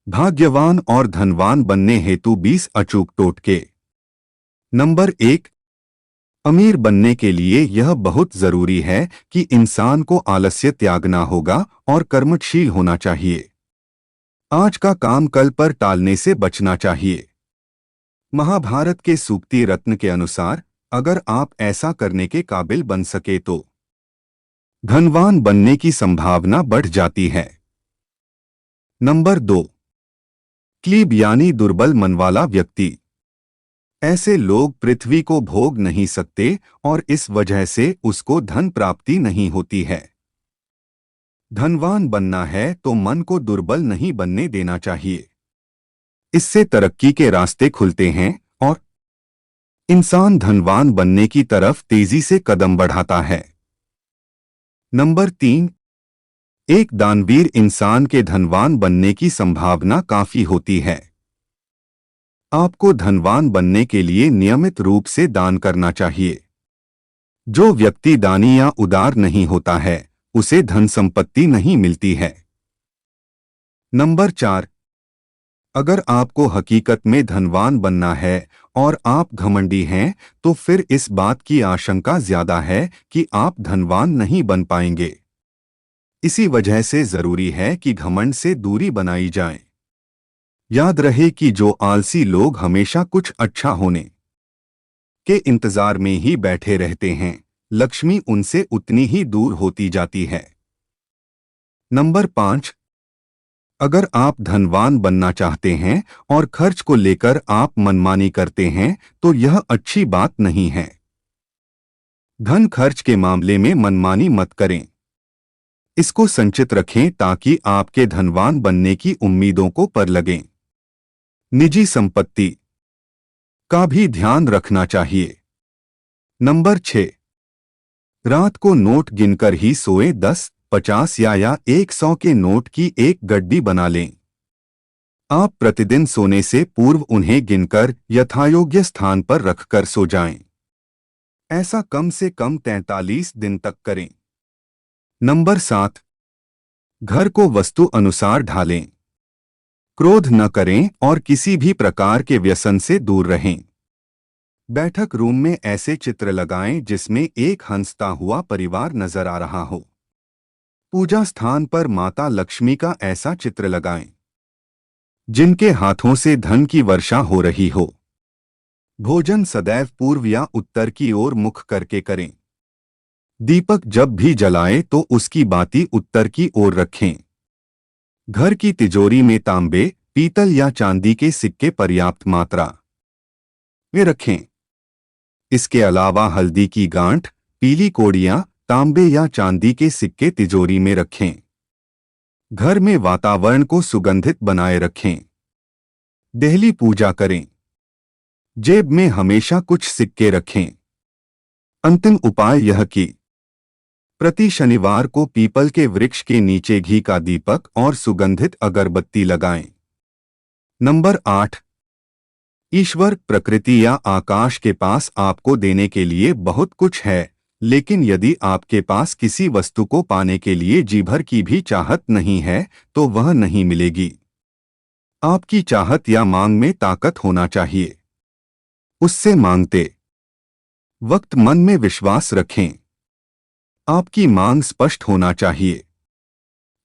भाग्यवान और धनवान बनने हेतु 20 अचूक टोटके। नंबर 1, अमीर बनने के लिए यह बहुत जरूरी है कि इंसान को आलस्य त्यागना होगा और कर्मशील होना चाहिए। आज का काम कल पर टालने से बचना चाहिए। महाभारत के सूक्ति रत्न के अनुसार अगर आप ऐसा करने के काबिल बन सके तो धनवान बनने की संभावना बढ़ जाती है। नंबर 2, क्लीब यानी दुर्बल मन वाला व्यक्ति। ऐसे लोग पृथ्वी को भोग नहीं सकते और इस वजह से उसको धन प्राप्ति नहीं होती है। धनवान बनना है तो मन को दुर्बल नहीं बनने देना चाहिए। इससे तरक्की के रास्ते खुलते हैं और इंसान धनवान बनने की तरफ तेजी से कदम बढ़ाता है। नंबर 3, एक दानवीर इंसान के धनवान बनने की संभावना काफी होती है। आपको धनवान बनने के लिए नियमित रूप से दान करना चाहिए। जो व्यक्ति दानी या उदार नहीं होता है उसे धन संपत्ति नहीं मिलती है। नंबर 4, अगर आपको हकीकत में धनवान बनना है और आप घमंडी हैं तो फिर इस बात की आशंका ज्यादा है कि आप धनवान नहीं बन पाएंगे। इसी वजह से जरूरी है कि घमंड से दूरी बनाई जाए। याद रहे कि जो आलसी लोग हमेशा कुछ अच्छा होने के इंतजार में ही बैठे रहते हैं, लक्ष्मी उनसे उतनी ही दूर होती जाती है। नंबर 5, अगर आप धनवान बनना चाहते हैं और खर्च को लेकर आप मनमानी करते हैं तो यह अच्छी बात नहीं है। धन खर्च के मामले में मनमानी मत करें। इसको संचित रखें ताकि आपके धनवान बनने की उम्मीदों को पर लगें। निजी संपत्ति का भी ध्यान रखना चाहिए। नंबर 6, रात को नोट गिनकर ही सोए। 10, 50 या 100 के नोट की एक गड्डी बना लें। आप प्रतिदिन सोने से पूर्व उन्हें गिनकर यथायोग्य स्थान पर रखकर सो जाएं। ऐसा कम से कम 43 दिन तक करें। नंबर 7, घर को वस्तु अनुसार ढालें। क्रोध न करें और किसी भी प्रकार के व्यसन से दूर रहें। बैठक रूम में ऐसे चित्र लगाएं जिसमें एक हंसता हुआ परिवार नजर आ रहा हो। पूजा स्थान पर माता लक्ष्मी का ऐसा चित्र लगाएं जिनके हाथों से धन की वर्षा हो रही हो। भोजन सदैव पूर्व या उत्तर की ओर मुख करके करें। दीपक जब भी जलाएं तो उसकी बाती उत्तर की ओर रखें। घर की तिजोरी में तांबे, पीतल या चांदी के सिक्के पर्याप्त मात्रा में रखें। इसके अलावा हल्दी की गांठ, पीली कोड़ियां, तांबे या चांदी के सिक्के तिजोरी में रखें। घर में वातावरण को सुगंधित बनाए रखें। देहली पूजा करें। जेब में हमेशा कुछ सिक्के रखें। अंतिम उपाय यह कि प्रति शनिवार को पीपल के वृक्ष के नीचे घी का दीपक और सुगंधित अगरबत्ती लगाएं। नंबर 8, ईश्वर, प्रकृति या आकाश के पास आपको देने के लिए बहुत कुछ है, लेकिन यदि आपके पास किसी वस्तु को पाने के लिए जी भर की भी चाहत नहीं है तो वह नहीं मिलेगी। आपकी चाहत या मांग में ताकत होना चाहिए। उससे मांगते वक्त मन में विश्वास रखें। आपकी मांग स्पष्ट होना चाहिए।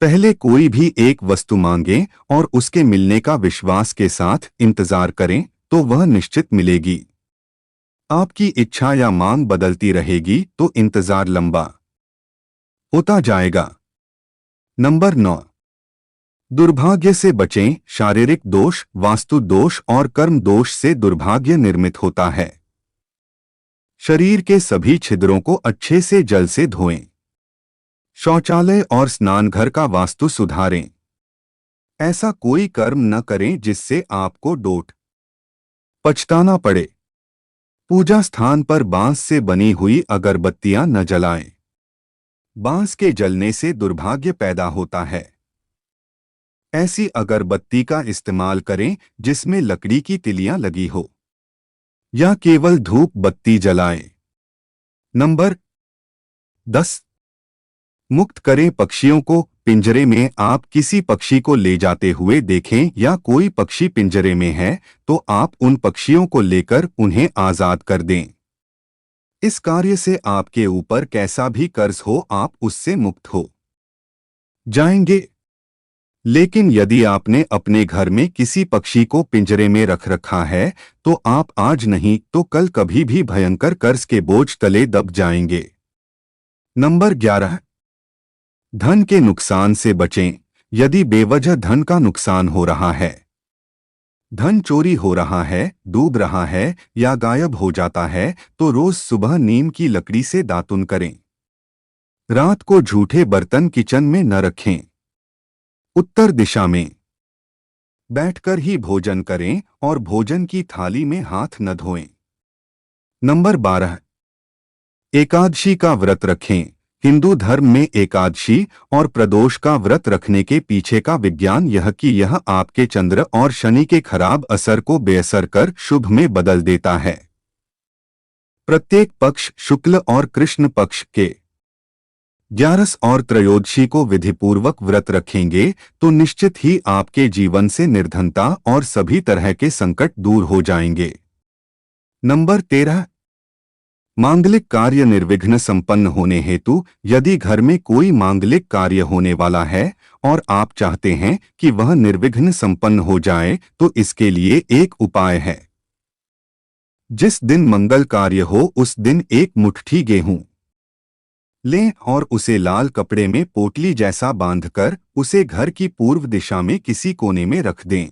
पहले कोई भी एक वस्तु मांगें और उसके मिलने का विश्वास के साथ इंतजार करें तो वह निश्चित मिलेगी। आपकी इच्छा या मांग बदलती रहेगी तो इंतजार लंबा होता जाएगा। नंबर 9, दुर्भाग्य से बचें। शारीरिक दोष, वास्तु दोष और कर्म दोष से दुर्भाग्य निर्मित होता है। शरीर के सभी छिद्रों को अच्छे से जल से धोएं। शौचालय और स्नानघर का वास्तु सुधारें। ऐसा कोई कर्म न करें जिससे आपको डोट पछताना पड़े। पूजा स्थान पर बांस से बनी हुई अगरबत्तियां न जलाएं। बांस के जलने से दुर्भाग्य पैदा होता है। ऐसी अगरबत्ती का इस्तेमाल करें जिसमें लकड़ी की तिलियां लगी हो या केवल धूप बत्ती जलाएं। नंबर 10, मुक्त करें पक्षियों को। पिंजरे में आप किसी पक्षी को ले जाते हुए देखें या कोई पक्षी पिंजरे में है तो आप उन पक्षियों को लेकर उन्हें आजाद कर दें। इस कार्य से आपके ऊपर कैसा भी कर्ज हो आप उससे मुक्त हो जाएंगे। लेकिन यदि आपने अपने घर में किसी पक्षी को पिंजरे में रख रखा है तो आप आज नहीं तो कल कभी भी भयंकर कर्ज के बोझ तले दब जाएंगे। नंबर 11, धन के नुकसान से बचें। यदि बेवजह धन का नुकसान हो रहा है, धन चोरी हो रहा है, डूब रहा है या गायब हो जाता है तो रोज सुबह नीम की लकड़ी से दातुन करें। रात को झूठे बर्तन किचन में न रखें। उत्तर दिशा में बैठकर ही भोजन करें और भोजन की थाली में हाथ न धोएं। नंबर 12, एकादशी का व्रत रखें। हिंदू धर्म में एकादशी और प्रदोष का व्रत रखने के पीछे का विज्ञान यह कि यह आपके चंद्र और शनि के खराब असर को बेअसर कर शुभ में बदल देता है। प्रत्येक पक्ष शुक्ल और कृष्ण पक्ष के 11 और त्रयोदशी को विधिपूर्वक व्रत रखेंगे तो निश्चित ही आपके जीवन से निर्धनता और सभी तरह के संकट दूर हो जाएंगे। नंबर 13, मांगलिक कार्य निर्विघ्न संपन्न होने हेतु यदि घर में कोई मांगलिक कार्य होने वाला है और आप चाहते हैं कि वह निर्विघ्न संपन्न हो जाए तो इसके लिए एक उपाय है। जिस दिन मंगल कार्य हो उस दिन एक मुट्ठी गेहूं लें और उसे लाल कपड़े में पोटली जैसा बांधकर उसे घर की पूर्व दिशा में किसी कोने में रख दें।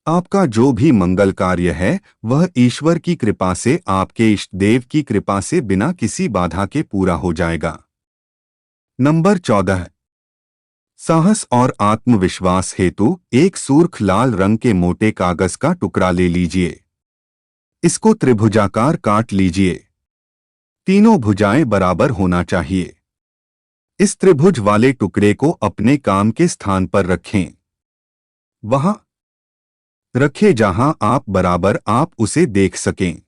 आपका जो भी मंगल कार्य है वह ईश्वर की कृपा से आपके इष्ट देव की कृपा से बिना किसी बाधा के पूरा हो जाएगा। नंबर 14, साहस और आत्मविश्वास हेतु एक सुर्ख लाल रंग के मोटे कागज का टुकड़ा ले लीजिए। इसको त्रिभुजाकार काट लीजिए। तीनों भुजाएं बराबर होना चाहिए। इस त्रिभुज वाले टुकड़े को अपने काम के स्थान पर रखें। वहां रखें जहां आप उसे देख सकें।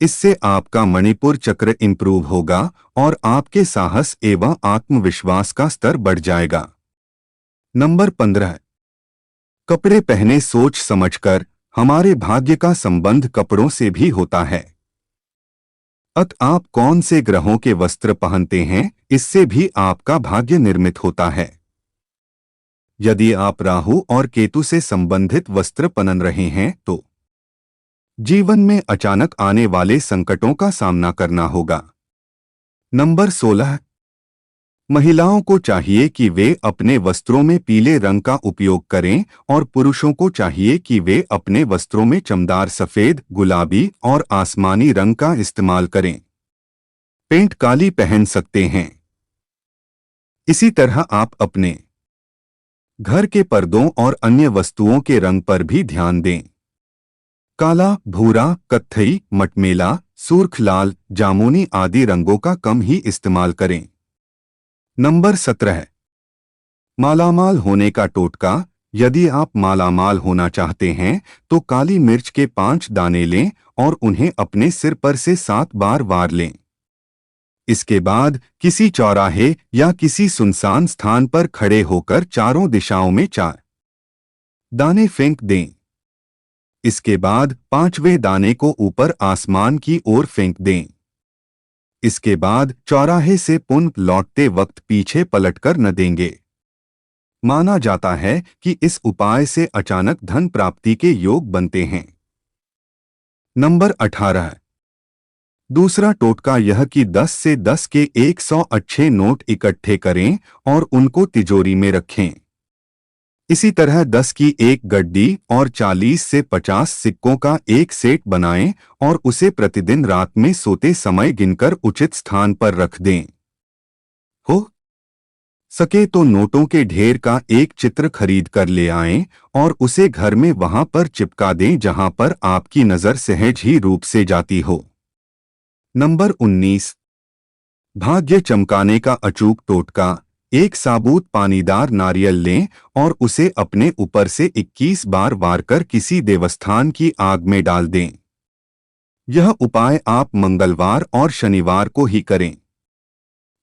इससे आपका मणिपुर चक्र इंप्रूव होगा और आपके साहस एवं आत्मविश्वास का स्तर बढ़ जाएगा। नंबर 15, कपड़े पहने सोच समझकर। हमारे भाग्य का संबंध कपड़ों से भी होता है। आप कौन से ग्रहों के वस्त्र पहनते हैं इससे भी आपका भाग्य निर्मित होता है। यदि आप राहु और केतु से संबंधित वस्त्र पहन रहे हैं तो जीवन में अचानक आने वाले संकटों का सामना करना होगा। नंबर 16, महिलाओं को चाहिए कि वे अपने वस्त्रों में पीले रंग का उपयोग करें और पुरुषों को चाहिए कि वे अपने वस्त्रों में चमकदार सफेद, गुलाबी और आसमानी रंग का इस्तेमाल करें। पेंट काली पहन सकते हैं। इसी तरह आप अपने घर के पर्दों और अन्य वस्तुओं के रंग पर भी ध्यान दें। काला, भूरा, कत्थई, मटमेला, सुर्ख लाल, जामुनी आदि रंगों का कम ही इस्तेमाल करें। नंबर 17, मालामाल होने का टोटका। यदि आप मालामाल होना चाहते हैं तो काली मिर्च के 5 दाने लें और उन्हें अपने सिर पर से 7 बार वार लें। इसके बाद किसी चौराहे या किसी सुनसान स्थान पर खड़े होकर चारों दिशाओं में 4 दाने फेंक दें। इसके बाद 5वें दाने को ऊपर आसमान की ओर फेंक दें। इसके बाद चौराहे से पुनः लौटते वक्त पीछे पलटकर न देंगे। माना जाता है कि इस उपाय से अचानक धन प्राप्ति के योग बनते हैं। नंबर 18, दूसरा टोटका यह कि 10 से 10 के 100 अच्छे नोट इकट्ठे करें और उनको तिजोरी में रखें। इसी तरह 10 की एक गड्डी और 40 से 50 सिक्कों का एक सेट बनाएं और उसे प्रतिदिन रात में सोते समय गिनकर उचित स्थान पर रख दें। हो सके तो नोटों के ढेर का एक चित्र खरीद कर ले आएं और उसे घर में वहां पर चिपका दें जहां पर आपकी नजर सहज ही रूप से जाती हो। नंबर 19, भाग्य चमकाने का अचूक टोटका। एक साबुत पानीदार नारियल लें और उसे अपने ऊपर से 21 बार वार कर किसी देवस्थान की आग में डाल दें। यह उपाय आप मंगलवार और शनिवार को ही करें।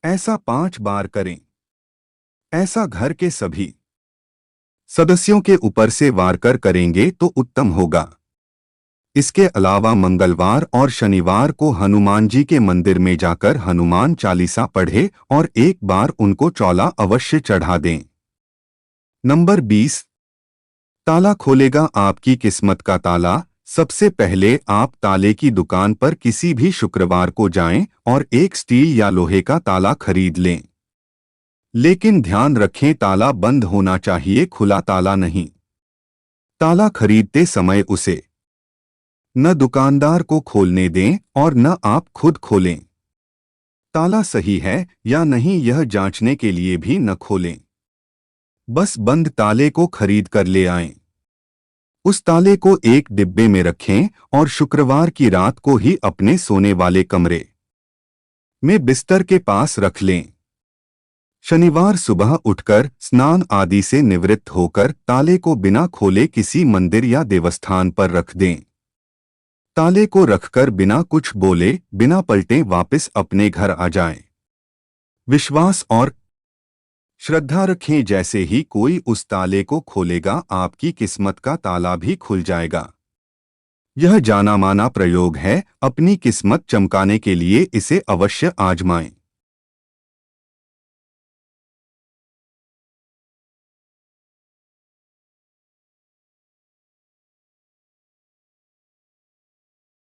ऐसा 5 बार करें। ऐसा घर के सभी सदस्यों के ऊपर से वार कर करेंगे तो उत्तम होगा। इसके अलावा मंगलवार और शनिवार को हनुमान जी के मंदिर में जाकर हनुमान चालीसा पढ़े और एक बार उनको चौला अवश्य चढ़ा दें। नंबर 20, ताला खोलेगा आपकी किस्मत का ताला। सबसे पहले आप ताले की दुकान पर किसी भी शुक्रवार को जाएं और एक स्टील या लोहे का ताला खरीद लें। लेकिन ध्यान रखें, ताला बंद होना चाहिए, खुला ताला नहीं। ताला खरीदते समय उसे न दुकानदार को खोलने दें और न आप खुद खोलें। ताला सही है या नहीं यह जांचने के लिए भी न खोलें। बस बंद ताले को खरीद कर ले आएं। उस ताले को एक डिब्बे में रखें और शुक्रवार की रात को ही अपने सोने वाले कमरे में बिस्तर के पास रख लें। शनिवार सुबह उठकर स्नान आदि से निवृत्त होकर ताले को बिना खोले किसी मंदिर या देवस्थान पर रख दें। ताले को रखकर बिना कुछ बोले, बिना पलटे वापस अपने घर आ जाएं। विश्वास और श्रद्धा रखें, जैसे ही कोई उस ताले को खोलेगा आपकी किस्मत का ताला भी खुल जाएगा। यह जाना माना प्रयोग है, अपनी किस्मत चमकाने के लिए इसे अवश्य आजमाएं।